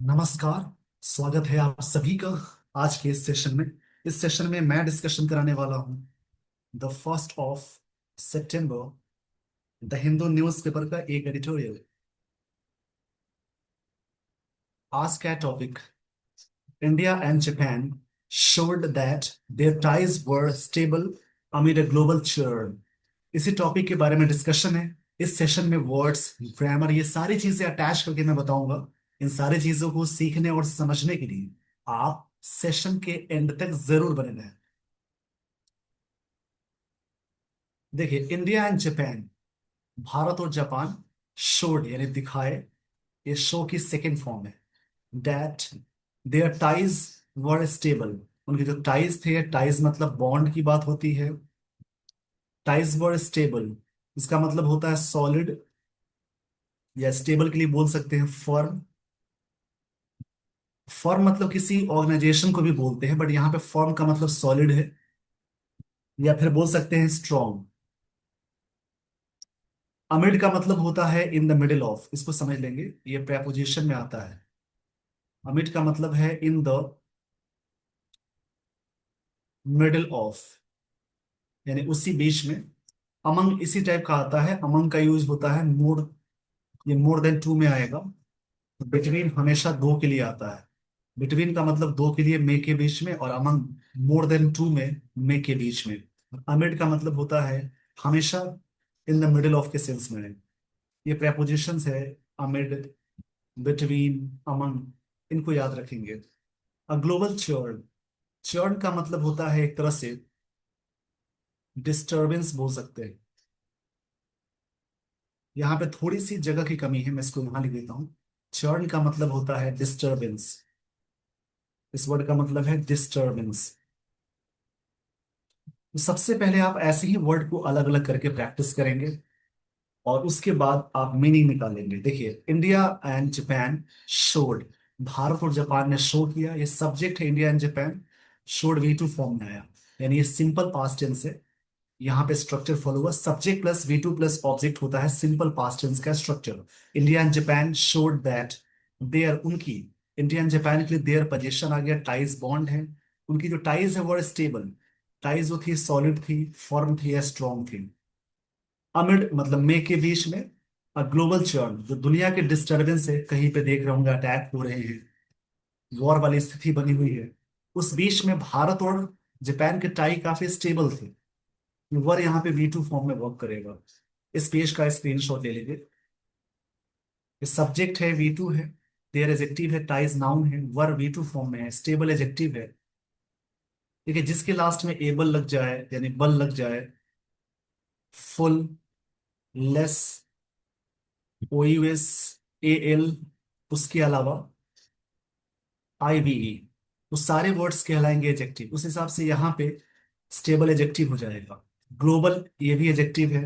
नमस्कार। स्वागत है आप सभी का आज के इस सेशन में। इस सेशन में मैं डिस्कशन कराने वाला हूं the 1 of September the Hindu newspaper का एक एडिटोरियल। आज का topic India and Japan showed that their ties were stable amid a global churn। इसी टॉपिक के बारे में डिस्कशन है। इस सेशन में वर्ड्स, ग्रामर, ये सारी चीजें अटैच करके मैं बताऊंगा। इन सारी चीजों को सीखने और समझने के लिए आप सेशन के एंड तक जरूर बने रहें। देखिए, इंडिया एंड जापान, भारत और जापान शोड यानी दिखाए, ये शो की सेकेंड फॉर्म है। That their ties were stable, उनके जो टाइज थे, टाइज मतलब बॉन्ड की बात होती है। टाइज वर स्टेबल, इसका मतलब होता है सॉलिड, या स्टेबल के लिए बोल सकते हैं फर्म। फर्म मतलब किसी ऑर्गेनाइजेशन को भी बोलते हैं, बट यहाँ पे फर्म का मतलब सॉलिड है, या फिर बोल सकते हैं स्ट्रॉन्ग। अमिड का मतलब होता है इन द मिडिल ऑफ, इसको समझ लेंगे, ये प्रेपोजिशन में आता है। अमिड का मतलब है इन द मिडिल ऑफ, यानी उसी बीच में। अमंग इसी टाइप का आता है, अमंग का यूज होता है मोर, ये मोर देन टू में आएगा। बिटवीन हमेशा दो के लिए आता है। बिटवीन का मतलब दो के लिए, मे के बीच में, और अमंग मोर देन टू में, मे के बीच में। अमिड का मतलब होता है हमेशा इन द मिडिल ऑफ के सेंस में। ये प्रेपोजिशंस है, अमिड, बिटवीन, अमंग, इनको याद रखेंगे। अ ग्लोबल चर्न, चर्न का मतलब होता है एक तरह से डिस्टरबेंस बोल सकते हैं। यहाँ पे थोड़ी सी जगह की कमी है, मैं इसको यहाँ लिख देता हूँ। चर्न का मतलब होता है डिस्टरबेंस, इस वर्ड का मतलब है डिस्टरबेंस। तो सबसे पहले आप ऐसे ही वर्ड को अलग अलग करके प्रैक्टिस करेंगे, और उसके बाद आप मीनिंग निकालेंगे। देखिए, India and Japan showed, Bharat और जापान ने शो किया, ये सब्जेक्ट है। India and Japan showed V2 form में आया, यानी ये सिंपल पास्ट टेंस है। यहाँ पे स्ट्रक्चर फॉलो हुआ, subject plus V2 plus object होता है सिंपल पास्ट टेंस का structure. India and Japan showed that their, उनकी, इंडिया एंड जापान के लिए देयर पोजीशन आ गया, टाइज बॉन्ड है। उनकी जो टाइज है वो स्टेबल, टाइज जो थी सॉलिड थी, फर्म थी या स्ट्रॉन्ग थी। अमिड मतलब में के बीच में। अ ग्लोबल चर्न, जो दुनिया के डिस्टरबेंस है, कहीं पे देख रहे होंगे अटैक हो रहे हैं, वॉर वाली स्थिति बनी हुई है, उस बीच में भारत और जापान के टाई काफी स्टेबल थे। वर यहाँ पे V2 फॉर्म में वर्क करेगा। इस पेज का स्क्रीनशॉट ले लीजिए। सब्जेक्ट है V2 है, देयर एडजेक्टिव है, टाइज नाउन है, वर V2 फॉर्म में है, स्टेबल एडजेक्टिव है। ठीक है, जिसके लास्ट में एबल लग जाए यानी बल लग जाए, फुल, लेस, OUS, AL, उसके अलावा IVE, वो सारे वर्ड्स कहलाएंगे एडजेक्टिव। उस हिसाब से यहाँ पे स्टेबल एडजेक्टिव हो जाएगा। ग्लोबल, ये भी एडजेक्टिव है,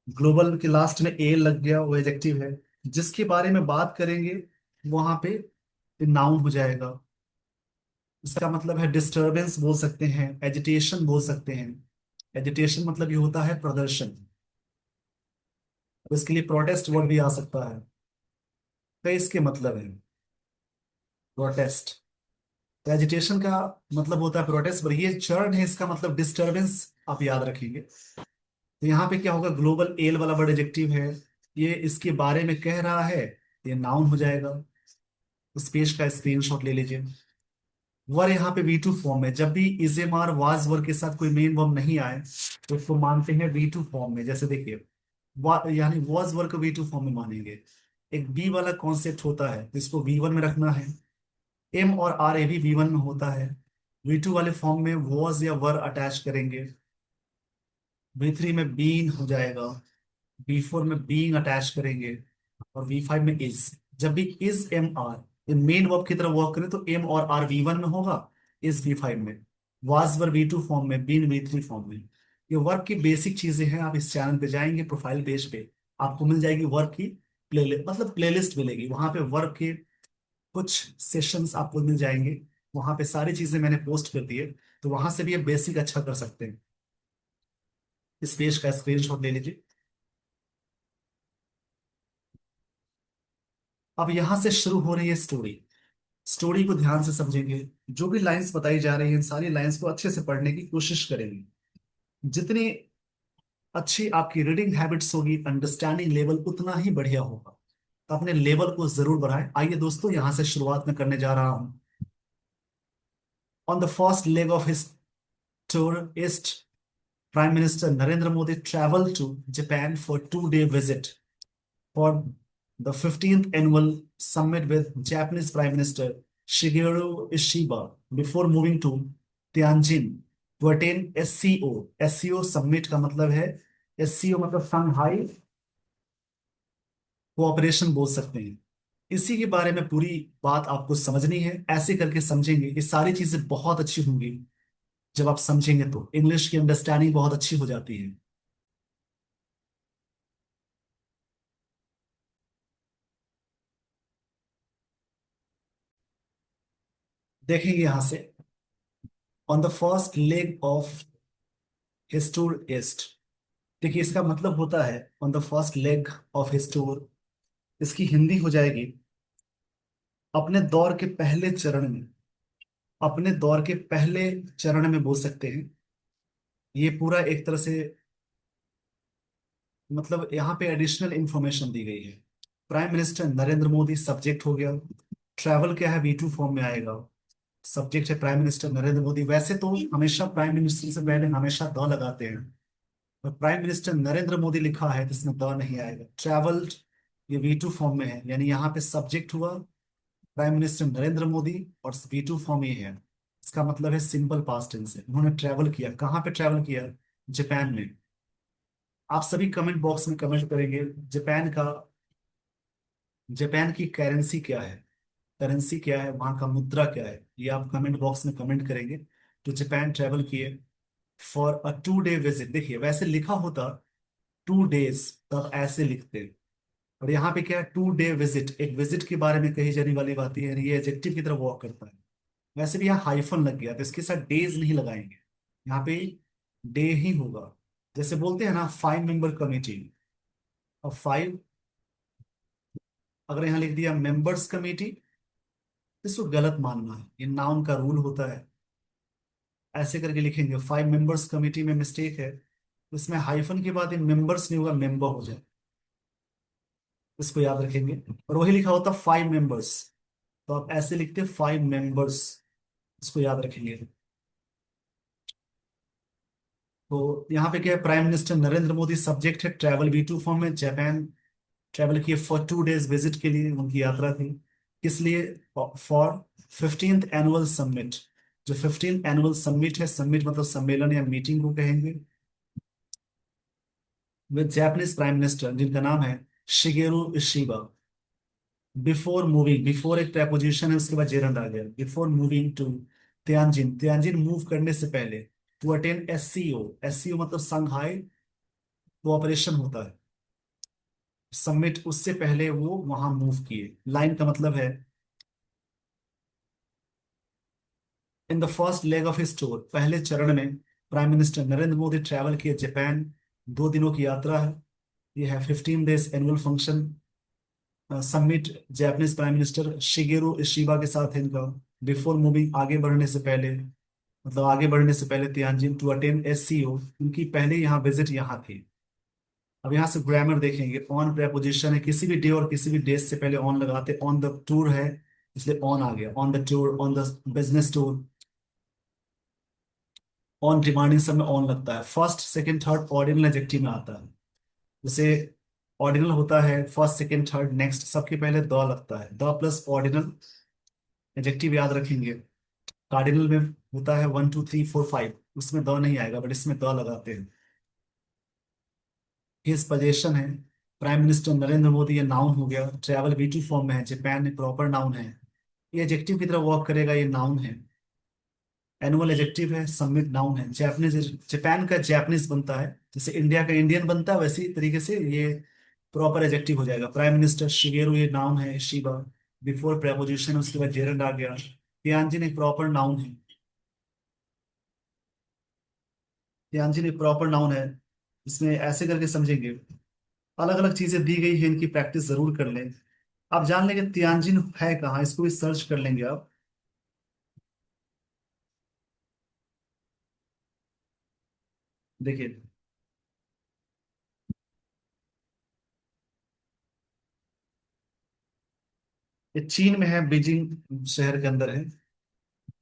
ग्लोबल के लास्ट में ए लग गया, वो एडजेक्टिव है। जिसके बारे में बात करेंगे वहां पे नाउन हो जाएगा। इसका मतलब है डिस्टरबेंस बोल सकते हैं, एजिटेशन बोल सकते हैं। एजिटेशन मतलब ये होता है प्रदर्शन, तो इसके लिए प्रोटेस्ट वर्ड भी आ सकता है। तो इसके मतलब है प्रोटेस्ट। तो एजिटेशन का मतलब होता है प्रोटेस्ट, पर ये चर्न है, इसका मतलब डिस्टरबेंस, आप याद रखेंगे। तो यहाँ पे क्या होगा, ग्लोबल एल वाला वर्ड एडजेक्टिव है, ये इसके बारे में कह रहा है, ये नाउन हो जाएगा। उस पेज का स्क्रीनशॉट ले लीजिए। वर यहाँ पे V2 फॉर्म है, जब भी is am are was were के साथ कोई मेन वर्ब नहीं आए तो उसको मानते हैं V2 फॉर्म में। जैसे देखिए, यानी वाज वर को V2 फॉर्म में मानेंगे। एक बी वाला कॉन्सेप्ट होता है, तो इसको V1 में रखना है। एम और आर ए भी V1 में होता है। V2 वाले फॉर्म में वॉज या वर अटैच करेंगे, V3 में बीन हो जाएगा, V4 में बीइंग अटैच करेंगे, और V5 में इज। जब भी is am are main verb की तरह वर्क करें तो एम और आर V1 में होगा, इज V5 में, वाज वर V2 फॉर्म में, बीन V3 फॉर्म में। ये वर्क की बेसिक चीजें हैं। आप इस चैनल पे जाएंगे, प्रोफाइल पेज पे आपको मिल जाएगी वर्क की प्ले, मतलब प्लेलिस्ट मिलेगी, वहां पे वर्क के कुछ सेशंस आपको मिल जाएंगे। वहां पे सारी चीजें मैंने पोस्ट कर दी है, तो वहां से भी ये बेसिक अच्छा कर सकते हैं। इस पेज का स्क्रीनशॉट ले लीजिए। अब यहां से शुरू हो रही है स्टोरी। स्टोरी को ध्यान से समझेंगे। जो भी लाइंस बताई जा रही हैं, इन सारी लाइंस को अच्छे से पढ़ने की कोशिश करेंगे। जितनी अच्छी आपकी रीडिंग हैबिट्स होगी, अंडरस्टैंडिंग लेवल उतना ही बढ़िया होगा। तो अपने लेवल को जरूर बढ़ाएं। आइए दोस्तों, यहां से शुरुआत में करने जा रहा हूं। On the first leg of his tour east, Prime Minister Narendra Modi traveled to Japan for 2-day visit for the 15th annual summit with Japanese Prime Minister Shigeru Ishiba before moving to Tianjin to attend SCO। SCO summit का मतलब है, SCO मतलब Shanghai cooperation बोल सकते हैं। इसी के बारे में पूरी बात आपको समझनी है। ऐसे करके समझेंगे, ये सारी चीजें बहुत अच्छी होंगी। जब आप समझेंगे तो इंग्लिश की अंडरस्टैंडिंग बहुत अच्छी हो जाती है। देखेंगे यहां से, on the first leg of his tour east. देखिए इसका मतलब होता है on the first leg of his tour. इसकी हिंदी हो जाएगी अपने दौर के पहले चरण में। अपने दौर के पहले चरण में बोल सकते हैं। ये पूरा एक तरह से मतलब यहाँ पे एडिशनल इंफॉर्मेशन दी गई है। Prime minister Narendra Modi subject हो गया। ट्रैवल क्या है, V2 फॉर्म में आएगा। सब्जेक्ट है प्राइम मिनिस्टर नरेंद्र मोदी। वैसे तो हमेशा प्राइम मिनिस्टर से पहले हमेशा द लगाते हैं, और प्राइम मिनिस्टर नरेंद्र मोदी लिखा है तो इसमें द नहीं आएगा। ट्रैवल्ड, ये V2 फॉर्म में है, यानी यहाँ पे सब्जेक्ट हुआ प्राइम मिनिस्टर नरेंद्र मोदी और V2 फॉर्म ये है। इसका मतलब है सिंपल पास्ट टेंस है। उन्होंने ट्रैवल किया। कहाँ पे ट्रैवल किया? जापान में। आप सभी कमेंट बॉक्स में कमेंट करेंगे जापान का, जापान की करेंसी क्या है, करेंसी क्या है, वहां का मुद्रा क्या है, ये आप कमेंट बॉक्स में कमेंट करेंगे। तो जापान ट्रैवल किए फॉर अ 2-day विजिट। देखिए वैसे लिखा होता 2 days, तब ऐसे लिखते। और यहाँ पे क्या है, 2-day विजिट, एक विजिट के बारे में कही जाने वाली बात है, ये एडजेक्टिव की तरफ वॉक करता है। वैसे भी यहाँ हाइफन लग गया तो इसके साथ डेज नहीं लगाएंगे, यहाँ पे डे ही होगा। जैसे बोलते हैं ना 5 मेंबर कमेटी, और 5 अगर यहाँ लिख दिया मेंबर्स कमेटी, इसको गलत मानना है, ये नाउन का रूल होता है। ऐसे करके लिखेंगे 5 मेंबर्स कमेटी में मिस्टेक है, इसमें हाइफन के बाद ये मेंबर्स नहीं होगा, मेंबर हो जाए। इसको याद रखेंगे। और वही लिखा होता 5 मेंबर्स, तो आप ऐसे लिखते 5 मेंबर्स। इसको याद रखेंगे। तो यहाँ पे क्या है, prime minister Narendra Modi subject है, ट्रैवल V2 फॉर्म में। जापान ट्रैवल किए फॉर 2 days विजिट के लिए, उनकी यात्रा थी। किस लिए? For 15th annual summit. जो 15th एनुअल समिट है, समिट मतलब सम्मेलन या मीटिंग को कहेंगे, विद जापानीज प्राइम मिनिस्टर जिनका नाम है Shigeru Ishiba. Before moving, before एक प्रेपोजिशन है, उसके बाद जेरंड आ गया। Before moving to Tianjin, Tianjin move करने से पहले। टू अटेंड SCO, SCO मतलब संघाई कोऑपरेशन होता है। समिट, उससे पहले वो वहां मूव किए। लाइन का मतलब है in the first leg of his tour, पहले चरण में prime minister Narendra Modi travel किए जापान। 2 दिनों की यात्रा है। ये है 15 days annual function summit, Japanese prime minister Shigeru Ishiba के साथ है इनका। बिफोर मूविंग, आगे बढ़ने से पहले, मतलब आगे बढ़ने से पहले तियानजिन टू अटेंड SCO, उनकी पहले यहाँ विजिट यहाँ थी। अब यहाँ से ग्रामर देखेंगे। ऑन प्रेपोजिशन है, किसी भी डे और किसी भी डेज से पहले ऑन लगाते। ऑन द टूर है इसलिए ऑन आ गया। On the tour, on the business tour, on demanding सब में ऑन लगता है। First second third ordinal adjective में आता है। जैसे ऑर्डिनल होता है फर्स्ट सेकंड थर्ड नेक्स्ट, सबके पहले द लगता है। द प्लस ऑर्डिनल एडजेक्टिव याद रखेंगे। कार्डिनल में होता है 1 2 3 4 5, उसमें द नहीं आएगा, बट इसमें द लगाते हैं। हिज पोजीशन है प्राइम मिनिस्टर नरेंद्र मोदी, ये नाउन हो गया। ट्रैवल V2 फॉर्म में है। जापान में प्रॉपर नाउन है, ये एडजेक्टिव की तरह वर्क करेगा, ये नाउन है। एनुअल एडजेक्टिव है, समिट नाउन है। जापानीज, जापान का जापानीज बनता है, जैसे इंडिया का इंडियन बनता है, वैसी तरीके से ये प्रॉपर एडजेक्टिव हो जाएगा। प्राइम मिनिस्टर शिगेरू, ये नाउन है। शिबा बिफोर प्रेपोजिशन, उसके बाद जेरंड आ गया। तियानजिन एक प्रॉपर नाउन है। तियानजिन एक प्रॉपर नाउन है। इसमें ऐसे करके समझेंगे। अलग अलग चीजें दी गई है, इनकी प्रैक्टिस जरूर कर लें। आप जान लेंगे तियानजिन है कहाँ, इसको भी सर्च कर लेंगे आप। देखिए, ये चीन में है, बीजिंग शहर के अंदर है।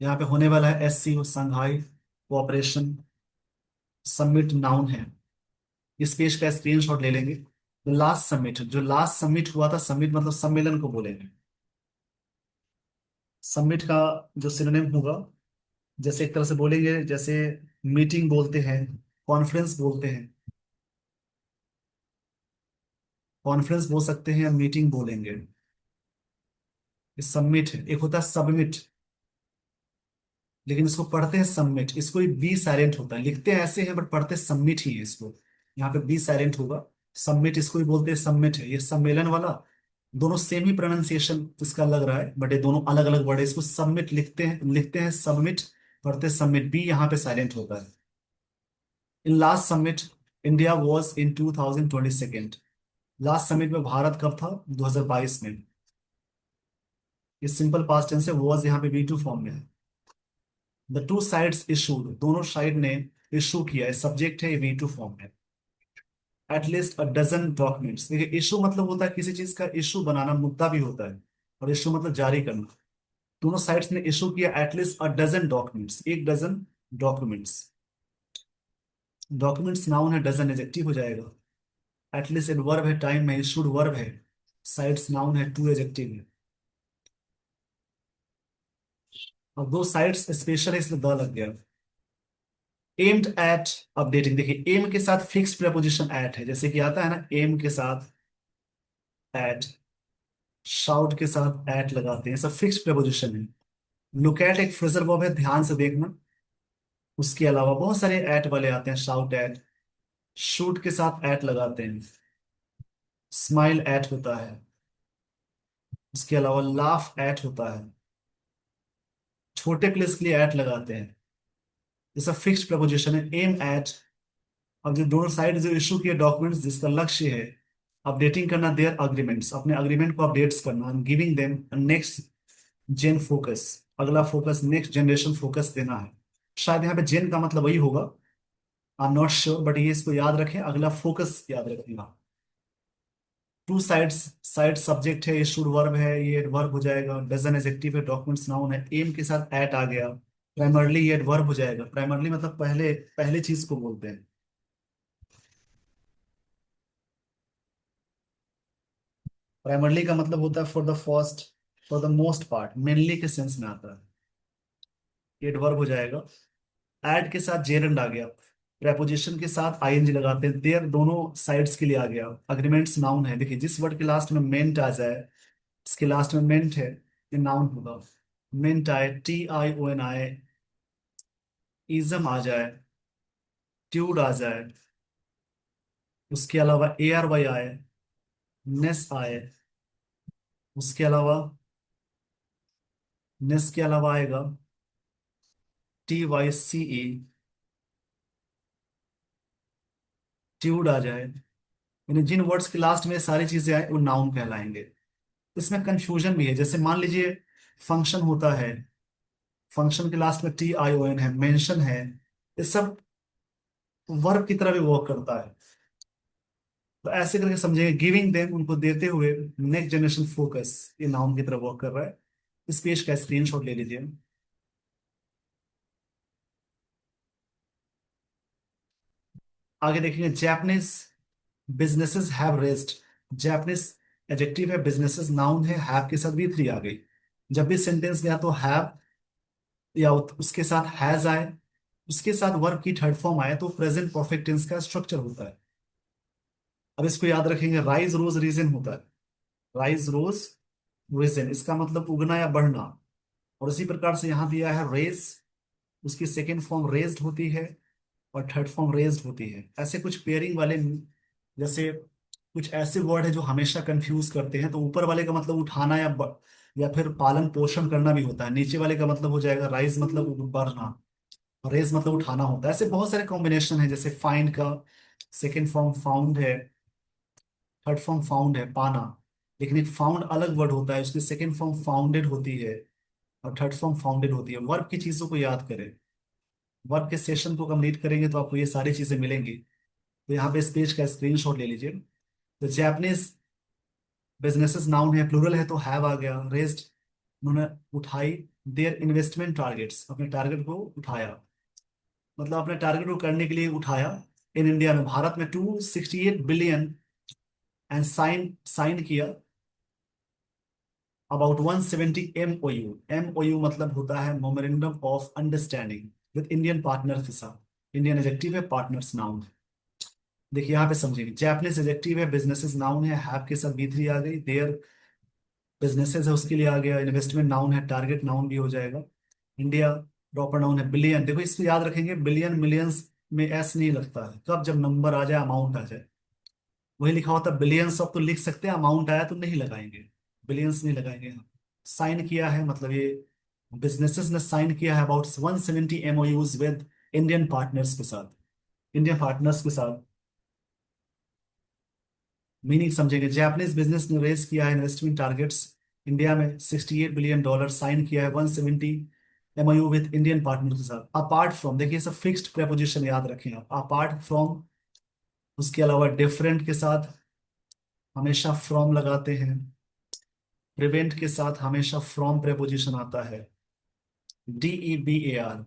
यहाँ पे होने वाला है SCO, संघाई कोऑपरेशन समिट, नाउन है। इस पेज का स्क्रीनशॉट ले लेंगे। लास्ट समिट, जो लास्ट समिट हुआ था, समिट मतलब सम्मेलन को बोलेंगे। समिट का जो सिनोनिम होगा, जैसे एक तरह से बोलेंगे, जैसे मीटिंग बोलते हैं, कॉन्फ्रेंस बोलते हैं। कॉन्फ्रेंस बोल सकते हैं या मीटिंग बोलेंगे। ये सबमिट है, एक होता है सबमिट, लेकिन इसको पढ़ते हैं सबमिट। इसको बी साइलेंट होता है, लिखते हैं ऐसे हैं बट पढ़ते सबमिट ही है इसको। यहाँ पे बी साइलेंट होगा। सबमिट, इसको भी बोलते हैं सबमिट है, ये सम्मेलन वाला। दोनों सेम ही प्रोनाउंसिएशन इसका लग रहा है, बट ये दोनों अलग अलग वर्ड है। इसको सबमिट लिखते हैं सबमिट, पढ़ते सबमिट। बी यहाँ पे साइलेंट होता है। In last summit India was in 2022। Last summit में भारत कब था? 2022 में। ये सिंपल पास्ट टेंस है, वॉज यहाँ पे V2 फॉर्म में है। द टू साइड्स इशूड, दोनों साइड ने इशू किया है, सब्जेक्ट है, ये V2 फॉर्म है। एटलीस्ट अ डजन डॉक्यूमेंट्स, देखिए इशू मतलब होता है किसी चीज का इशू बनाना, मुद्दा भी होता है, और इशू मतलब जारी करना। दोनों साइड्स ने इशू किया एटलीस्ट अ डजन डॉक्यूमेंट्स, एक डजन डॉक्यूमेंट्स। डॉक्यूमेंट्स नाउन है, डजन एडजेक्टिव हो जाएगा। एटलीस्ट एक वर्ब है, टाइम में इशूड वर्ब है, साइड्स नाउन है, टू एडजेक्टिव है। और दो साइड्स स्पेशल है, इसलिए द लग गया। एम्ड एट अपडेटिंग, देखिए एम के साथ फिक्स्ड प्रेपोजिशन एट है, जैसे कि आता है ना, एम के साथ एट, शाउट के साथ एट लगाते हैं, सब फिक्स्ड प्रेपोजिशन है। लुक एट एक फ्रेजल वर्ब है, ध्यान से देखना। उसके अलावा बहुत सारे एट वाले आते हैं, शाउट एट, शूट के साथ एट लगाते हैं, स्माइल एट होता है। उसके अलावा लाफ एट होता है, छोटे प्लेस के लिए एट लगाते हैं। ये सब फिक्स्ड प्रेपोजिशन है। एम एट, अब जो दोनों साइड जो इशू किए डॉक्यूमेंट्स, जिसका लक्ष्य है अपडेटिंग करना देयर अग्रीमेंट्स, अपने अग्रीमेंट को अपडेट्स करना, giving them next gen focus, अगला फोकस, नेक्स्ट जनरेशन फोकस देना है। शायद यहाँ पे जेन का मतलब वही होगा, I am not sure, but ये इसको याद रखें, अगला फोकस याद रखना। टू साइड्स, साइड सब्जेक्ट है, ये शुड वर्ब है, ये वर्ब हो जाएगा। डजन एडजेक्टिव है, डॉक्यूमेंट्स नाउन है, एम के साथ एट आ गया। प्राइमरली ये वर्ब हो जाएगा, प्राइमरली मतलब पहले पहले चीज को बोलते हैं। प्राइमरली का मतलब होता है for the first, for the most part, mainly के सेंस में आता है। ये वर्ब हो जाएगा। एड के साथ जेरंड आ गया, प्रेपोजिशन के साथ आईएनजी लगाते हैं, देयर दोनों साइड्स के लिए आ गया। अग्रीमेंट्स नाउन है, देखिए जिस वर्ड के लास्ट में मेंट आ जाए, इसके लास्ट में मेंट है, ये नाउन होगा। मेंट आए, TION आए, इजम आ जाए, ट्यूड आ जाए, उसके अलावा ARY आए, नेस आए, उसके अलावा नेस के अलावा आएगा TYCE, ट्यूड आ जाए। यानी जिन वर्ड्स के लास्ट में सारी चीजें आए वो नाउन कहलाएंगे। इसमें कंफ्यूजन भी है, जैसे मान लीजिए फंक्शन होता है, फंक्शन के लास्ट में TION है, मेंशन है, ये सब वर्ब की तरह भी वर्क करता है। तो ऐसे करके समझेंगे, गिविंग देम उनको देते हुए, नेक्स्ट जनरेशन फोकस, ये नाउन की तरह वर्क कर रहा है। इस पेज का स्क्रीनशॉट ले लीजिए। आगे देखेंगे, Japanese businesses have raised. Japanese adjective है, बिजनेसेस नाउन है, हैव के साथ V3 आ गई। जब भी सेंटेंस गया तो हैव या उसके साथ हैज आए, उसके साथ वर्ब की थर्ड फॉर्म आए, तो प्रेजेंट परफेक्ट टेंस का स्ट्रक्चर होता है। अब इसको याद रखेंगे, राइज रोज रीजन होता है। राइज रोज रीजन, इसका मतलब उगना या बढ़ना। और इसी प्रकार से यहाँ दिया है रेज, उसकी सेकेंड फॉर्म रेज्ड होती है, और थर्ड फॉर्म रेज्ड होती है। ऐसे कुछ पेयरिंग वाले, जैसे कुछ ऐसे वर्ड है जो हमेशा कंफ्यूज करते हैं, तो ऊपर वाले का मतलब उठाना या फिर पालन पोषण करना भी होता है। नीचे वाले का मतलब हो जाएगा राइज, मतलब बढ़ना, रेज मतलब उठाना होता है। ऐसे बहुत सारे कॉम्बिनेशन है, जैसे फाइंड का सेकेंड फॉर्म फाउंड है, थर्ड फॉर्म फाउंड है, पाना। लेकिन एक फाउंड अलग वर्ड होता है, उसकी सेकेंड फॉर्म फाउंडेड होती है और थर्ड फॉर्म फाउंडेड होती है। वर्ब की चीजों को याद करें, वर्ब के सेशन को कंप्लीट करेंगे तो आपको ये सारी चीजें मिलेंगी। तो यहाँ पे इस पेज का स्क्रीनशॉट ले लीजिए। तो जैपनीज बिजनेसेस नाउन है, प्लूरल है तो हैव आ गया। रेज्ड, उन्होंने उठाई। देयर इन्वेस्टमेंट टारगेट्स, अपने टारगेट को उठाया, मतलब अपने टारगेट को करने के लिए उठाया। इन इंडिया में, भारत में 268 बिलियन, एंड साइन साइन किया अबाउट 170 MOU। MOU मतलब होता है memorandum of understanding with Indian partner के साथ। इंडियन एजेक्टिव है, पार्टनर्स नाउन है। देखिए यहाँ पे समझेंगे, जैपनीज एजेक्टिव है, बिजनेसेस नाउन है, हैव के साथ B3 आ गई। देयर बिजनेसेस है उसके लिए आ गया। इन्वेस्टमेंट नाउन है, टारगेट नाउन भी हो जाएगा। इंडिया प्रॉपर नाउन है। बिलियन, देखो इसको याद रखेंगे, बिलियन मिलियंस में एस नहीं लगता है, कब? जब नंबर आ जाए, अमाउंट आ जाए। वही लिखा होता है बिलियंस ऑफ, तो लिख सकते हैं, अमाउंट आया तो नहीं लगाएंगे, बिलियंस नहीं लगाएंगे यहाँ। साइन किया है मतलब ये बिजनेसेस ने साइन किया है about 170 MOUs with Indian partners के साथ, इंडियन पार्टनर्स के साथ। मीनिंग समझेंगे, जापानीज बिजनेस ने रेज किया है इन्वेस्टमेंट टारगेट्स इंडिया में $68 बिलियन, साइन किया है 170 MOU विद इंडियन पार्टनर के साथ। अपार्ट फ्रॉम, देखिए सब फिक्स्ड प्रेपोजिशन याद रखें आप। अपार्ट फ्रॉम, उसके अलावा डिफरेंट के साथ हमेशा फ्रॉम लगाते हैं। प्रिवेंट के साथ हमेशा फ्रॉम प्रेपोजिशन आता है। DEBAR,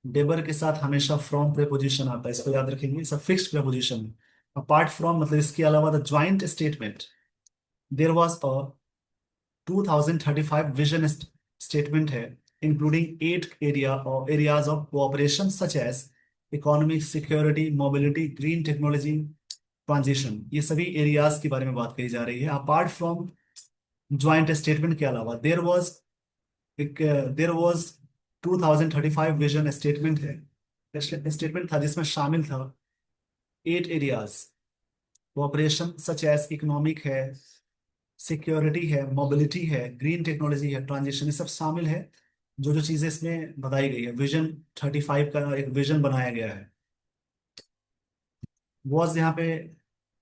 डेबर के साथ हमेशा फ्रॉम प्रेपोजिशन आता है, इसको याद रखेंगे, सब फिक्स्ड प्रेपोजिशन है। अपार्ट फ्रॉम मतलब इसके अलावा, the joint statement, there was a 2035 vision statement है, इंक्लूडिंग 8 एरिया और areas of cooperation such as economic, security, mobility, green technology, transition. ये सभी एरियाज के बारे में बात कही जा रही है। अपार्ट फ्रॉम ज्वाइंट स्टेटमेंट के अलावा, एक देयर वाज 2035 विजन स्टेटमेंट है, स्टेटमेंट था जिसमें शामिल था 8 areas. Cooperation such as economic है, सिक्योरिटी है, मोबिलिटी है, ग्रीन टेक्नोलॉजी है, ट्रांजिशन, ये सब शामिल है। जो जो चीजें इसमें बताई गई है, विजन 35 का एक विजन बनाया गया है। वॉज यहाँ पे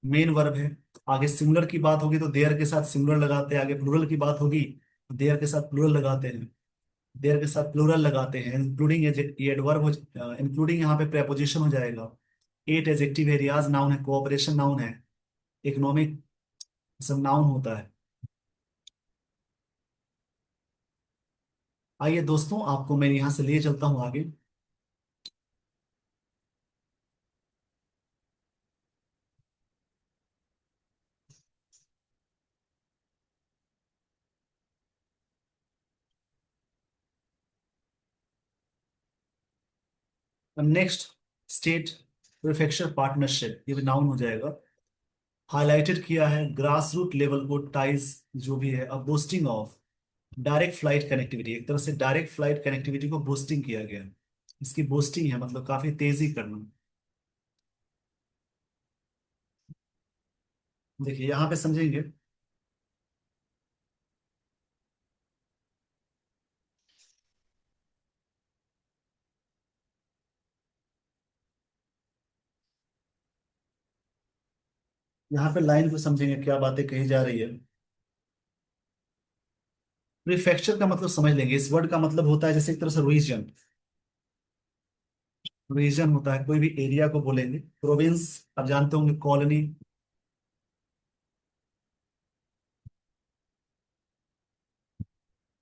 मेन वर्ब है। आगे सिंगुलर की बात होगी तो देयर के साथ सिंगुलर लगाते हैं, आगे प्लूरल की बात होगी तो देयर के साथ प्लूरल लगाते हैं, देयर के साथ प्लूरल लगाते हैं। इंक्लूडिंग, ये एडवर्ब हो, इंक्लूडिंग यहाँ पे प्रेपोजिशन हो जाएगा। 8 एजेक्टिव एरियाज नाउन है, कोऑपरेशन नाउन है, इकोनॉमिक सब नाउन होता है। आइए दोस्तों, आपको मैं यहाँ से ले चलता हूँ आगे। नेक्स्ट, स्टेट प्रीफेक्चर पार्टनरशिप, ये भी नाउन हो जाएगा। हाईलाइटेड किया है ग्रास रूट लेवल को टाइज, जो भी है, अब boosting of direct flight connectivity, एक तरह से डायरेक्ट फ्लाइट कनेक्टिविटी को बूस्टिंग किया गया। इसकी बूस्टिंग है मतलब काफी तेजी करना। देखिए यहाँ पे समझेंगे, यहाँ पे लाइन को समझेंगे क्या बातें कही जा रही है। प्रीफेक्चर का मतलब समझ लेंगे, इस वर्ड का मतलब होता है जैसे एक तरह से रीजन, रीजन होता है, कोई भी एरिया को बोलेंगे। प्रोविंस, आप जानते होंगे, कॉलोनी।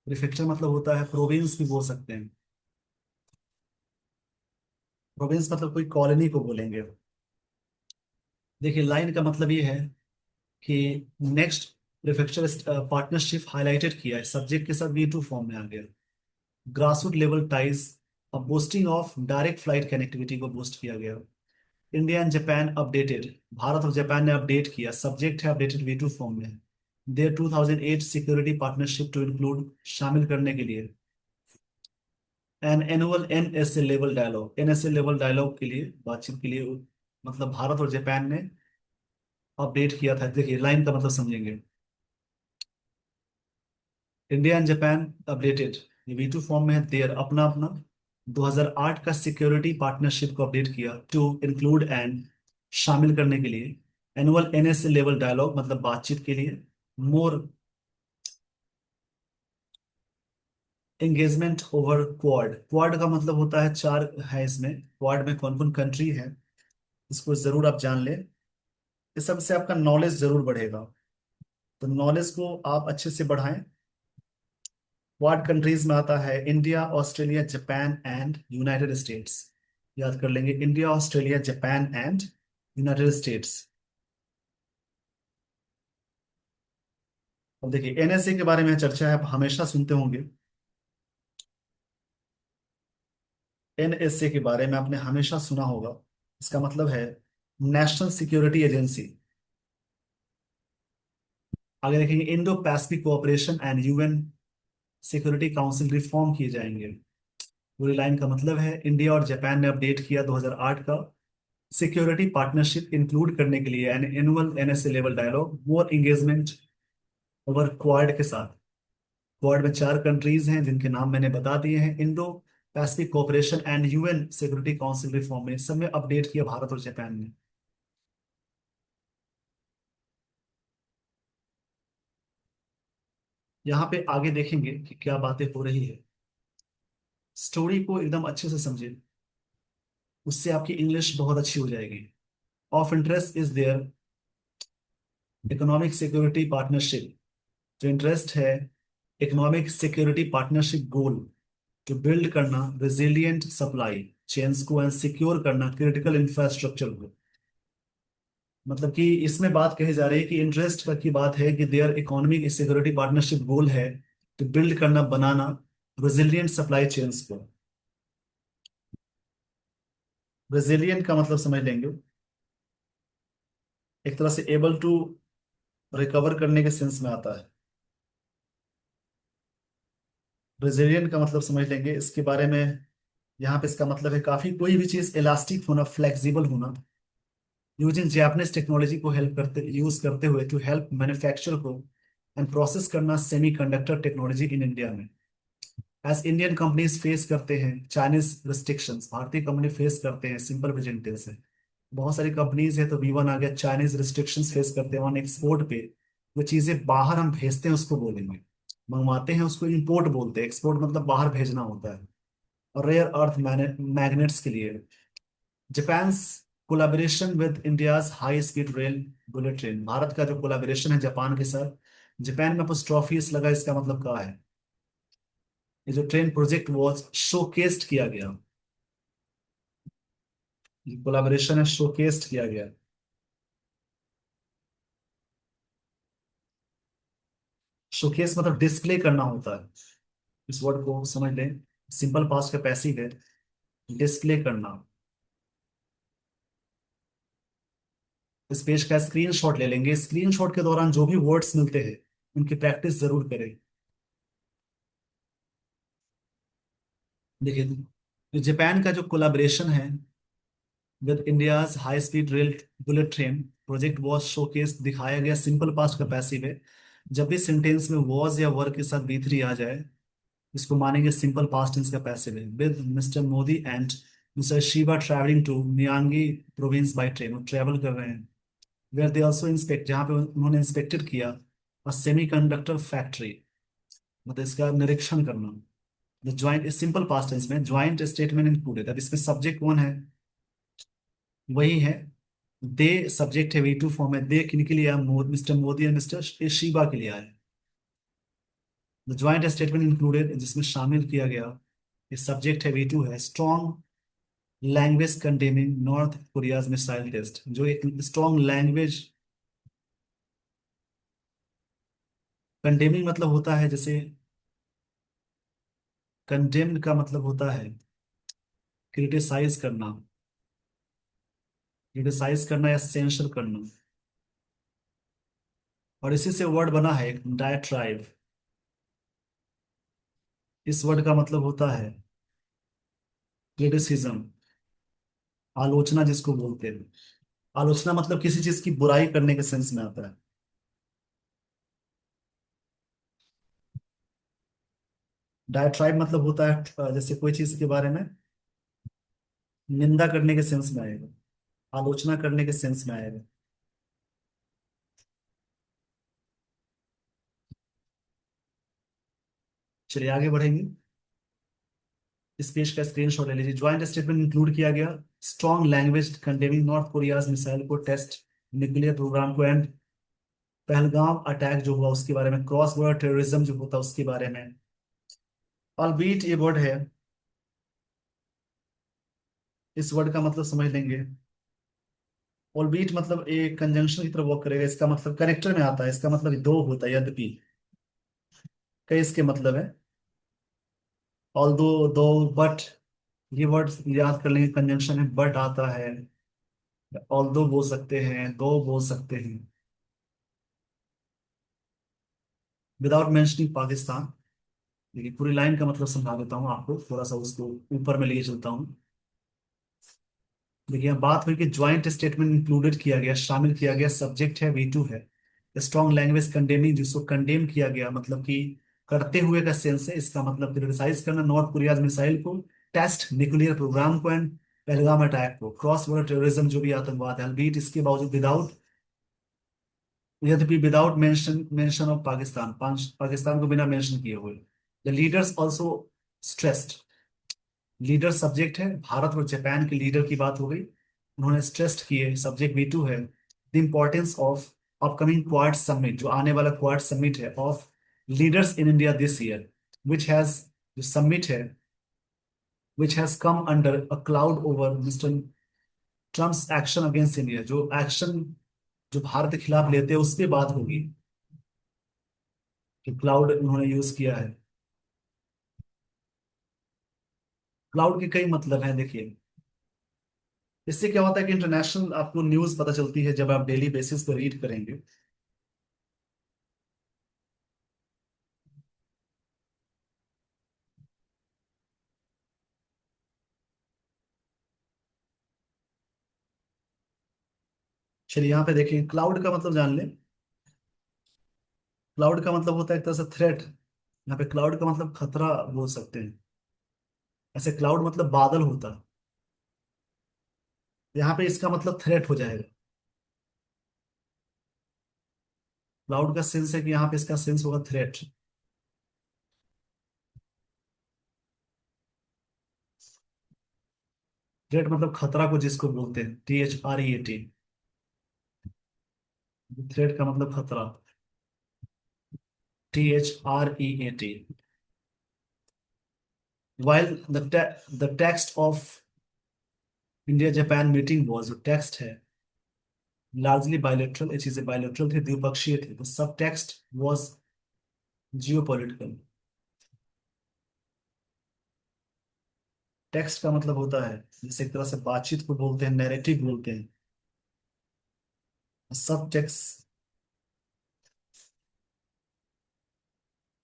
प्रीफेक्चर मतलब होता है, प्रोविंस भी बोल सकते हैं। प्रोविंस मतलब कोई कॉलोनी को बोलेंगे। देखिए लाइन का मतलब ये है कि नेक्स्ट प्रीफेक्चर पार्टनरशिप हाईलाइटेड किया है, सब्जेक्ट के साथ V2 फॉर्म में आ गया। ग्रासरूट लेवल टाइज, अब boosting of direct flight connectivity को बूस्ट किया गया। India and Japan updated, Bharat और जापान ने अपडेट किया, सब्जेक्ट है अपडेटेड V2 फॉर्म में। Their 2008 security partnership to include, शामिल करने के लिए। An annual NSA level dialogue, NSA level dialogue के लिए, बातचीत के लिए, मतलब भारत और जापान ने अपडेट किया था। देखिए लाइन का मतलब समझेंगे, इंडिया एंड जापान अपडेटेड, ये V2 फॉर्म में है। देयर, अपना अपना 2008 का सिक्योरिटी पार्टनरशिप को अपडेट किया, टू इंक्लूड एंड, शामिल करने के लिए। एनुअल NSA लेवल डायलॉग मतलब बातचीत के लिए। मोर एंगेजमेंट ओवर क्वाड। क्वाड का मतलब होता है चार है इसमें। क्वाड में कौन कौन कंट्री है, इसको जरूर आप जान लें। इस सब से आपका नॉलेज जरूर बढ़ेगा। तो नॉलेज को आप अच्छे से बढ़ाएं। क्वाड कंट्रीज में आता है India, Australia, Japan and United states. याद कर लेंगे, India, Australia, Japan and United states. अब देखिए एनएसए के बारे में चर्चा है, आप हमेशा सुनते होंगे। एनएसए के बारे में आपने हमेशा सुना होगा। इसका मतलब है नेशनल सिक्योरिटी एजेंसी। आगे देखेंगे Indo Pacific cooperation and UN security council reform किए जाएंगे। पूरी लाइन का मतलब है इंडिया और जापान ने अपडेट किया 2008 का सिक्योरिटी पार्टनरशिप इंक्लूड करने के लिए an annual NSA level dialogue more engagement over Quad के साथ। क्वाड में चार कंट्रीज हैं जिनके नाम मैंने बता दिए हैं। Indo Pacific cooperation and UN security council reform में सब में अपडेट किया भारत और जापान ने। यहाँ पे आगे देखेंगे कि क्या बातें हो रही है। स्टोरी को एकदम अच्छे से समझे, उससे आपकी इंग्लिश बहुत अच्छी हो जाएगी। Of interest is their economic security partnership. जो इंटरेस्ट है इकोनॉमिक सिक्योरिटी पार्टनरशिप गोल जो बिल्ड करना रेजिलिएंट सप्लाई चेन्स को एंड सिक्योर करना क्रिटिकल इंफ्रास्ट्रक्चर को। मतलब कि इसमें बात कही जा रही है कि इंटरेस्ट की बात है कि देयर इकोनॉमिक सिक्योरिटी पार्टनरशिप गोल है तो बिल्ड करना, बनाना रेजिलिएंट सप्लाई चेन्स को। रेजिलिएंट का मतलब समझ लेंगे, एक तरह से एबल टू रिकवर करने के सेंस में आता है। रेजिलिएंट का मतलब समझ लेंगे इसके बारे में। यहाँ पे इसका मतलब है काफी कोई भी चीज इलास्टिक होना, फ्लेक्सिबल होना, यूजिंग जापानीज टेक्नोलॉजी को हेल्प करते यूज करते हुए टू हेल्प मैन्युफैक्चर को एंड प्रोसेस करना सेमीकंडक्टर टेक्नोलॉजी इन इंडिया में। एज इंडियन कंपनीज फेस करते हैं चाइनीज रिस्ट्रिक्शंस, भारतीय कंपनी फेस करते हैं, सिंपल प्रेजेंटेंस से बहुत सारी कंपनीज है तो V1 आ गया, चाइनीज रिस्ट्रिक्शंस फेस करते हैं ऑन एक्सपोर्ट पे। जो चीजें बाहर हम भेजते हैं उसको बोलेंगे, मंगवाते हैं उसको इंपोर्ट बोलते हैं। एक्सपोर्ट मतलब बाहर भेजना होता है। और रेयर अर्थ मैग्नेट्स के लिए Japan's collaboration with India's high speed rail bullet train. Bharat का जो कोलैबोरेशन है जापान के साथ, जापान में अपोस्ट्रोफीज लगा, इसका मतलब क्या है, ये जो ट्रेन प्रोजेक्ट वाज शोकेस्ड किया गया। कोलैबोरेशन है, शोकेस्ड किया गया। शोकेस मतलब डिस्प्ले करना होता है, इस वर्ड को समझ लें। सिंपल पास्ट का पैसिव है, डिस्प्ले करना। इस पेज का स्क्रीनशॉट ले लेंगे, स्क्रीनशॉट के दौरान जो भी वर्ड्स मिलते हैं उनकी प्रैक्टिस जरूर करें। देखिए तो जापान का जो कोलैबोरेशन है with India's high speed rail bullet train project was showcase, दिखाया गया, सिंपल पास्ट का पैसिव है। जब भी सेंटेंस में वॉज या वर के साथ बी थ्री आ जाए इसको मानेंगे सिंपल पास्ट टेंस का पैसिव है। With Mr Modi and Mr Shiva travelling to Miyagi province by train, वो ट्रैवल कर रहे हैं। वेयर दे ऑल्सो इंस्पेक्ट, जहाँ पे उन्होंने इंस्पेक्टेड किया और सेमीकंडक्टर फैक्ट्री, मतलब इसका निरीक्षण करना। The joint is simple past tense में ज्वाइंट स्टेटमेंट इंक्लूडेड। अब इसमें सब्जेक्ट कौन है, वही है दे। सब्जेक्ट है V2 फॉर्म है। दे किन के लिए आया, मिस्टर मोदी और मिस्टर शिवा के लिए आया। द ज्वाइंट स्टेटमेंट इंक्लूडेड जिसमें शामिल किया गया, ये सब्जेक्ट है V2 है strong language condemning North Korea's missile test. जो एक स्ट्रॉन्ग लैंग्वेज, कंडेमिंग मतलब होता है जैसे, कंडेम्ड का मतलब होता है क्रिटिसाइज करना, क्रिटिसाइज करना या सेंसर करना। और इसी से वर्ड बना है एक डायट्राइब। इस वर्ड का मतलब होता है क्रिटिसिज्म, आलोचना जिसको बोलते हैं। आलोचना मतलब किसी चीज की बुराई करने के सेंस में आता है। डायट्राइब मतलब होता है जैसे कोई चीज के बारे में निंदा करने के सेंस में आएगा, आलोचना करने के सेंस में आएगा। चलिए आगे बढ़ेंगे। इस पेज का स्क्रीनशॉट ले लीजिए। ज्वाइंट स्टेटमेंट इंक्लूड किया गया strong language condemning North Korea's missile को टेस्ट, न्यूक्लियर प्रोग्राम को एंड, पहलगाम अटैक जो हुआ उसके बारे में, क्रॉस बॉर्डर टेररिज्म जो होता है उसके बारे में। ऑलबीट ये वर्ड है, इस वर्ड का मतलब समझ लेंगे। ऑलबीट मतलब एक कंजंक्शन की तरह वर्क करेगा, इसका मतलब कनेक्टर में आता है, इसका मतलब दो होता है, यद्यपि कई इसके मतलब है। ऑल्दो, दो, बट, ये वर्ड याद कर लेंगे, कंजंक्शन है, बट आता है, ऑल्दो बोल सकते हैं, दो बोल सकते हैं। विदाउट मेंशनिंग पाकिस्तान, देखिए पूरी लाइन का मतलब समझा देता हूँ आपको, थोड़ा सा उसको ऊपर में लेके चलता हूँ। देखिए यहाँ बात हुई कि ज्वाइंट स्टेटमेंट इंक्लूडेड किया गया, शामिल किया गया, सब्जेक्ट है V2 है। स्ट्रॉन्ग लैंग्वेज कंडेमिंग, जिसको कंडेम किया गया मतलब कि करते हुए का सेंस है, इसका मतलब क्रिटिसाइज करना नॉर्थ कोरियाज मिसाइल को, टेस्ट न्यूक्लियर प्रोग्राम को एंड पहलगाम अटैक को, क्रॉस बॉर्डर टेररिज्म जो भी आतंकवाद है, albeit इसके बावजूद विदाउट, यद्यपि without mention mention of Pakistan, Pakistan को बिना मेंशन किए हुए। The leaders also stressed, leader subject है, भारत और जापान के लीडर की बात हो गई, उन्होंने स्ट्रेस्ड किए, सब्जेक्ट V2 है, the importance of upcoming quad summit, जो आने वाला क्वाड समिट है, of leaders in India this year, which has, जो समिट है, which has come under a cloud over mister Trump's action against India, जो action जो भारत के खिलाफ लेते हैं उस पर बात होगी, कि क्लाउड उन्होंने यूज किया है। क्लाउड के कई मतलब हैं देखिए। इससे क्या होता है कि इंटरनेशनल आपको न्यूज पता चलती है जब आप डेली बेसिस पर रीड करेंगे। चलिए यहाँ पे देखिए, क्लाउड का मतलब जान लें। क्लाउड का मतलब होता है एक तरह से थ्रेट। यहाँ पे क्लाउड का मतलब खतरा बोल सकते हैं। ऐसे क्लाउड मतलब बादल होता है, यहाँ पे इसका मतलब थ्रेट हो जाएगा। क्लाउड का सेंस है कि यहाँ पे इसका सेंस होगा थ्रेट। थ्रेट मतलब खतरा को जिसको बोलते हैं, THREAT। थ्रेट का मतलब खतरा, THREAT। while the text of India Japan meeting was, जो टेक्स्ट है लार्जली बायलेटरल, ये चीजें बायलेटरल थी, द्विपक्षीय थी, तो सब टेक्स्ट वॉज जियोपॉलिटिकल। टेक्स्ट का मतलब होता है जैसे एक तरह से बातचीत को बोलते हैं, नैरेटिव बोलते हैं। सब टेक्स्ट,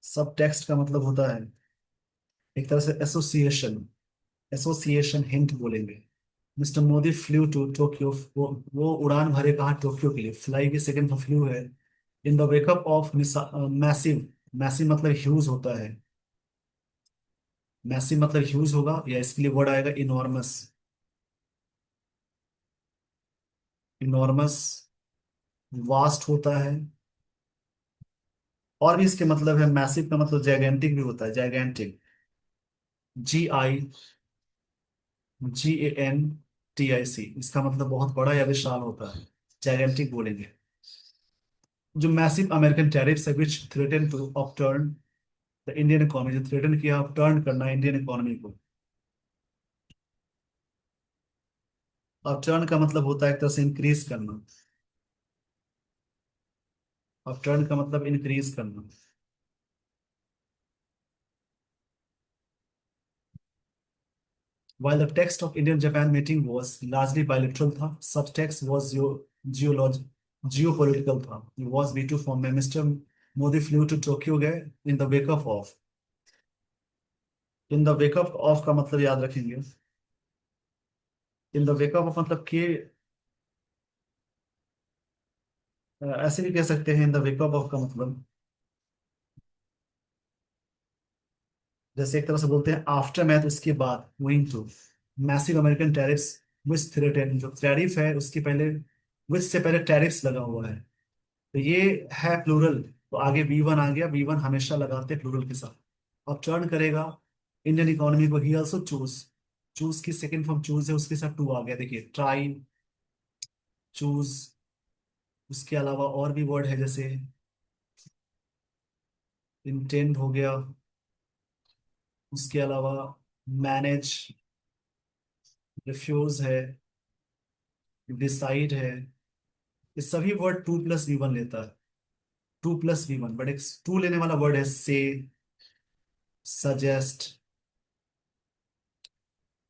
सब टेक्स्ट का मतलब होता है एक तरह से एसोसिएशन, एसोसिएशन हिंट बोलेंगे। Mister Modi flew to Tokyo, वो उड़ान भरे कहा टोक्यो के लिए, फ्लाई के सेकंड का फ्लू है। इन the wake up of massive, massive मतलब ह्यूज होता है, मैसिव मतलब ह्यूज होगा, या इसके लिए वर्ड आएगा इनॉर्मस, इनॉर्मस वास्ट होता है। और भी इसके मतलब है, मैसिव का मतलब जैगेंटिक भी होता है, जैगेंटिक, GIGANTIC, इसका मतलब बहुत बड़ा या विशाल होता है, जैगेंटिक बोलेंगे। जो मैसिव अमेरिकन टैरिफ्स है which threaten to upturn the Indian economy, जो थ्रेटन किया अपटर्न करना इंडियन इकोनॉमी को। अपटर्न का मतलब होता है एक तरह से इंक्रीज करना, अपटर्न का मतलब इंक्रीज करना। While the text of Indian-Japan meeting was largely bilateral था, subtext was geopolitical था। It was V2 form में Mr Modi flew to Tokyo गए in the wake up of, in the wake up of का मतलब याद रखेंगे, इन द वेकअप ऑफ मतलब कि ऐसे भी कह सकते हैं इन द वेकअप ऑफ का मतलब, जैसे एक तरह से बोलते हैं आफ्टर मैथ, उसके बाद, going to massive American tariffs which threaten, जो टैरिफ है उसके पहले, विच से पहले टैरिफ्स लगा हुआ है, तो ये है प्लूरल, तो आगे V1 आ गया, V1 हमेशा लगाते हैं प्लूरल के साथ। अब टर्न करेगा इंडियन इकोनॉमी को, ही ऑल्सो चूज, चूज की सेकंड फॉर्म चूज है, उसके साथ टू आ गया, देखिए ट्राई, चूज। उसके अलावा और भी वर्ड है, जैसे इंटेंड हो गया, उसके अलावा मैनेज, रिफ्यूज है, डिसाइड है। ये सभी word to plus V one लेता है, to plus V one, but एक टू लेने वाला वर्ड है से, सजेस्ट,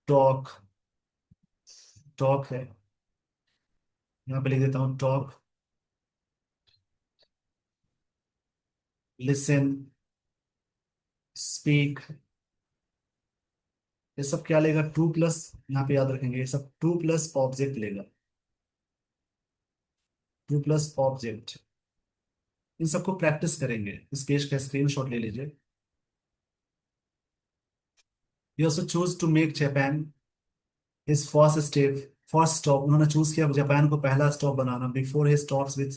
टॉक, टॉक है, यहाँ पे लिख देता हूँ टॉक, लिसन, स्पीक। ये सब क्या लेगा, टू प्लस, यहाँ पे याद रखेंगे, ये सब टू प्लस ऑब्जेक्ट लेगा, टू प्लस ऑब्जेक्ट। इन सबको प्रैक्टिस करेंगे, इस पेज का स्क्रीनशॉट ले लीजिए। You also choose to make Japan his first step, first stop, उन्होंने चूज किया जापान को पहला स्टॉप बनाना, before his talks with,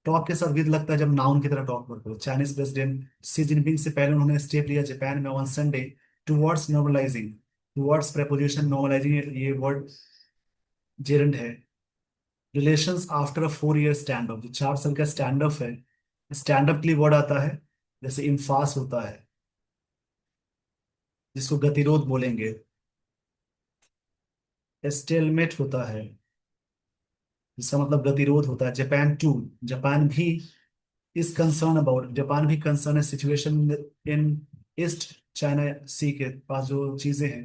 talk के साथ विद लगता है जब नाउन की तरह टॉक करते हो, चाइनीज प्रेसिडेंट सी जिनपिंग से पहले उन्होंने स्टेप लिया जापान में on Sunday, towards normalising, towards preposition normalising, ये वर्ड जेरेंट है। Relations after a 4 year stand up, जो 4 साल का स्टैंड अप है, स्टैंड अप के लिए वर्ड आता है, जैसे इनफास होता है, जिसको गतिरोध बोलेंगे, स्टेलमेट होता है, जिसका मतलब गतिरोध होता है, जापान टू, जापान भी इज कंसर्न अबाउट, जापान भी कंसर्न है सिचुएशन इन ईस्ट चाइना सी के पास जो चीजें हैं,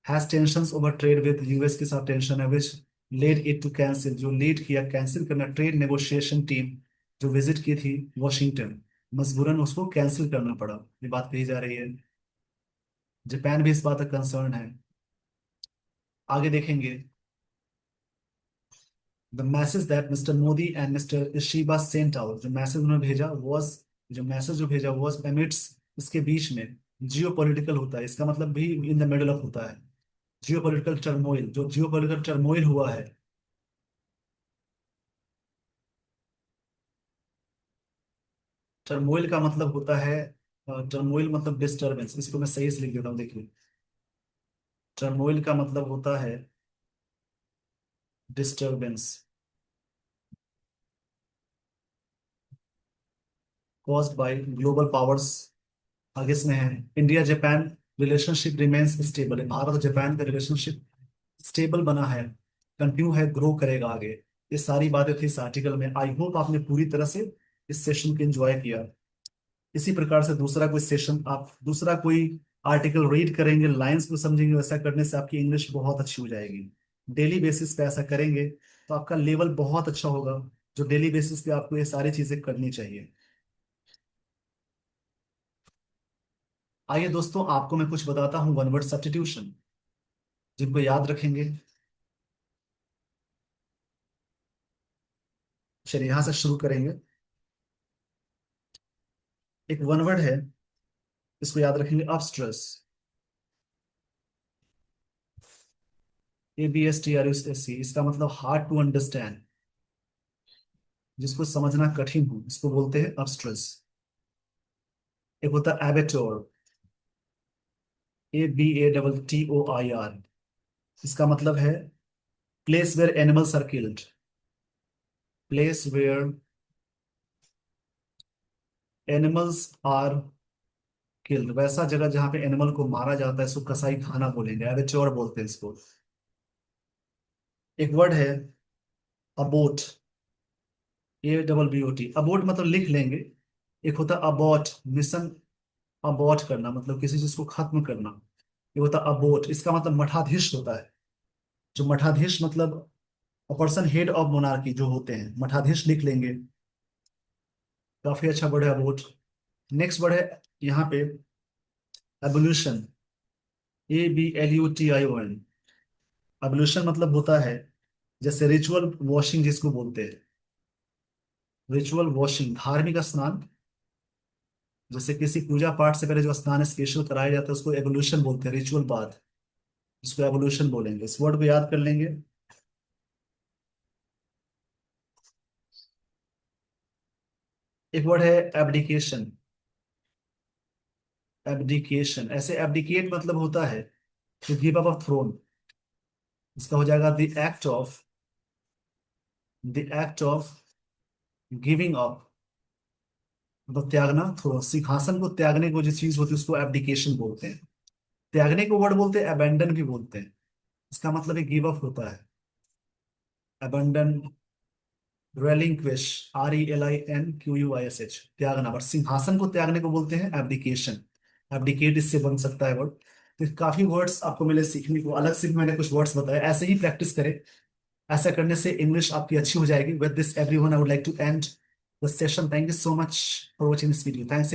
has tensions over trade with US के साथ टेंशन है, विच लेड इट टू कैंसिल, जो लीड किया कैंसिल करना ट्रेड नेगोशिएशन टीम जो विजिट की थी वॉशिंगटन, मजबूरन उसको कैंसिल करना पड़ा, ये बात कही जा रही है। जापान भी इस बात का कंसर्न है। आगे देखेंगे, the message that mister Modi and mister Ishiba sent out, जो मैसेज उन्होंने भेजा वॉज, जो मैसेज जो भेजा वॉज एमिट्स, इसके बीच में जियो पॉलिटिकल होता है, इसका मतलब भी इन द मिडल ऑफ होता है, जियो पॉलिटिकल टर्मोइल, जो जियो पॉलिटिकल टर्मोइल हुआ है। टर्मोइल का मतलब होता है, टर्मोइल मतलब डिस्टरबेंस, इसको मैं सही से लिख देता हूँ, देखिए टर्मोइल का मतलब होता है disturbance, caused by global powers. आगे इसमें है India Japan relationship remains stable, है भारत और जापान का रिलेशनशिप स्टेबल बना है, कंटिन्यू है, ग्रो करेगा आगे। ये सारी बातें थी इस आर्टिकल में, आई होप आपने पूरी तरह से इस सेशन को एंजॉय किया। इसी प्रकार से दूसरा कोई सेशन, आप दूसरा कोई आर्टिकल रीड करेंगे, लाइंस को समझेंगे, वैसा करने से आपकी इंग्लिश बहुत अच्छी हो जाएगी। डेली बेसिस पे ऐसा करेंगे तो आपका लेवल बहुत अच्छा होगा, जो डेली बेसिस पे आपको ये सारी चीजें करनी चाहिए। आइए दोस्तों, आपको मैं कुछ बताता हूँ वन वर्ड सब्स्टिट्यूशन, जिनको याद रखेंगे। चलिए यहां से शुरू करेंगे। एक वन वर्ड है, इसको याद रखेंगे, अपस्ट्रस, ABSTRUSSC, इसका मतलब हार्ड टू अंडरस्टैंड, जिसको समझना कठिन हो, इसको बोलते हैं अपस्ट्रस। एक होता है एबेटोर, ABATTOIR, इसका मतलब है place where animals are killed, place where animals are killed, वैसा जगह जहां पे एनिमल को मारा जाता है, इसको कसाई खाना बोलेंगे, एबेटोर बोलते हैं इसको। एक वर्ड है अबोट, ABOT, अबोट मतलब लिख लेंगे। एक होता है अबॉट, मिशन अबॉट करना, मतलब किसी चीज को खत्म करना, ये होता है अबोट, इसका मतलब मठाधीश होता है, जो मठाधीश मतलब पर्सन हेड ऑफ मोनार्की जो होते हैं, मठाधीश लिख लेंगे। काफी अच्छा वर्ड है अबोट। नेक्स्ट वर्ड है यहाँ पे एवोल्यूशन, ABLUTION, एवोल्यूशन मतलब होता है जैसे रिचुअल वॉशिंग जिसको बोलते हैं, रिचुअल वॉशिंग धार्मिक स्नान, जैसे किसी पूजा पाठ से पहले जो स्नान स्पेशल कराया जाता है उसको एवोल्यूशन बोलते हैं, रिचुअल बाथ, इसको एवोल्यूशन बोलेंगे, इस वर्ड को याद कर लेंगे। एक वर्ड है एब्डिकेशन, एब्डिकेशन, ऐसे एब्डिकेट मतलब होता है to give up a throne. इसका हो जाएगा the act of giving up, मतलब त्यागना। थ्रोन, सिंहासन को त्यागने को जिस चीज होती है उसको एब्डिकेशन बोलते हैं। त्यागने को वर्ड बोलते हैं, अबेंडन भी बोलते हैं। इसका मतलब है गिव अप होता है, अबेंडन, रेलिंक्विश, RELINQUISH, त्यागना। बट सिंहासन को त्यागने को बोलते हैं एब्डिकेशन। एब्डिकेट इससे बन सकता है वर्ड। तो काफी वर्ड्स आपको मिले सीखने को, अलग से भी मैंने कुछ वर्ड्स बताए, ऐसे ही प्रैक्टिस करें। ऐसा करने से इंग्लिश आपकी अच्छी हो जाएगी। With this everyone, I would like to end the session. Thank you so much for watching this video. Thanks.